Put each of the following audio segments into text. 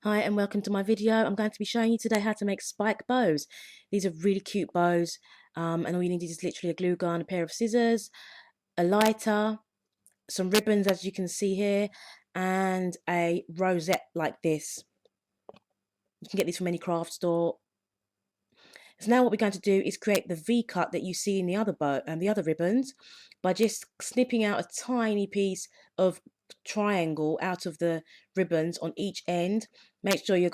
Hi and welcome to my video. I'm going to be showing you today how to make spike bows. These are really cute bows, and all you need is literally a glue gun, a pair of scissors, a lighter, some ribbons as you can see here, and a rosette like this. You can get these from any craft store. So now what we're going to do is create the V-cut that you see in the other bow and the other ribbons by just snipping out a tiny piece of triangle out of the ribbons on each end. Make sure you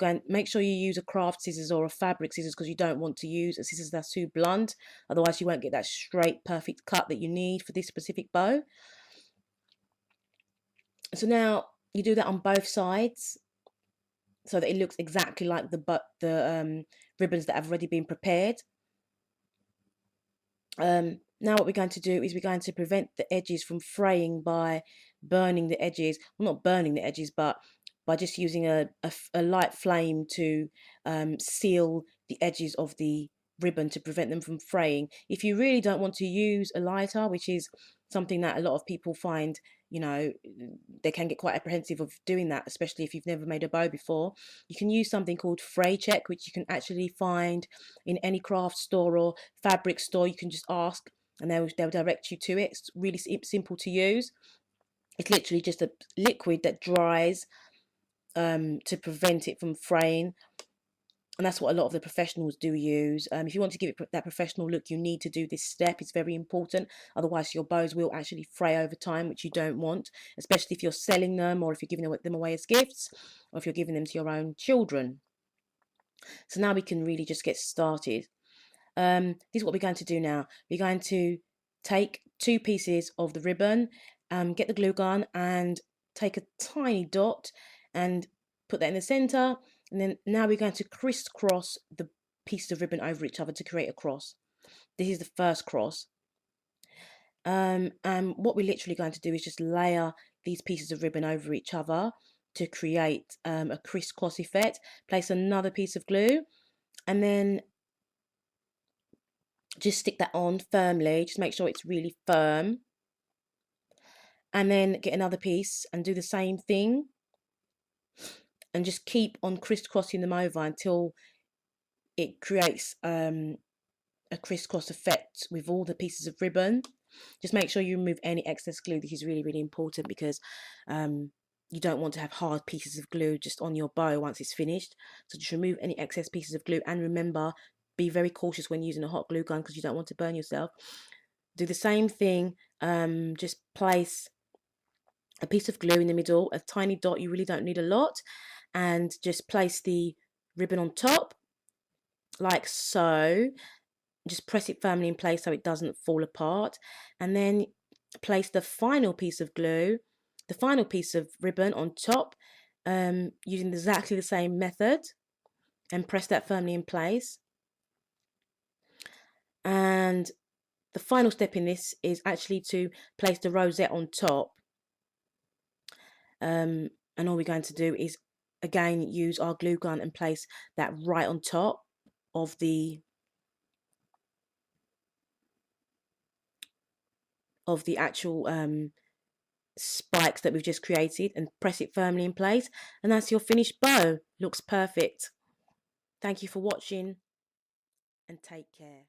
use a craft scissors or a fabric scissors, because you don't want to use a scissors that's too blunt, otherwise you won't get that straight perfect cut that you need for this specific bow. So now you do that on both sides so that it looks exactly like the ribbons that have already been prepared. Now what we're going to do is we're going to prevent the edges from fraying by burning the edges. Well, not burning the edges, but by just using a light flame to seal the edges of the ribbon to prevent them from fraying. If you really don't want to use a lighter, which is something that a lot of people find, they can get quite apprehensive of doing that, especially if you've never made a bow before, you can use something called Fray Check, which you can actually find in any craft store or fabric store. You can just ask and they'll direct you to it. It's really simple to use. It's literally just a liquid that dries to prevent it from fraying, and that's what a lot of the professionals do use. If you want to give it that professional look, you need to do this step. It's very important, otherwise your bows will actually fray over time, which you don't want, especially if you're selling them or if you're giving them away as gifts or if you're giving them to your own children. So now we can really just get started. This is what we're going to do now. We're going to take 2 pieces of the ribbon, get the glue gun and take a tiny dot and put that in the center, and then now we're going to crisscross the pieces of ribbon over each other to create a cross. This is the first cross. And what we're literally going to do is just layer these pieces of ribbon over each other to create a crisscross effect. Place another piece of glue and then just stick that on firmly. Just make sure it's really firm, and then get another piece and do the same thing, and just keep on crisscrossing them over until it creates a crisscross effect with all the pieces of ribbon. Just make sure you remove any excess glue. This is really important, because you don't want to have hard pieces of glue just on your bow once it's finished. So just remove any excess pieces of glue, and remember, be very cautious when using a hot glue gun because you don't want to burn yourself. Do the same thing. Just place a piece of glue in the middle, a tiny dot, you really don't need a lot, and just place the ribbon on top like so. Just press it firmly in place so it doesn't fall apart, and then place the final piece of glue, the final piece of ribbon on top, using exactly the same method, and press that firmly in place. And the final step in this is actually to place the rosette on top, and all we're going to do is again use our glue gun and place that right on top of the actual spikes that we've just created, and press it firmly in place, and that's your finished bow. Looks perfect. Thank you for watching and take care.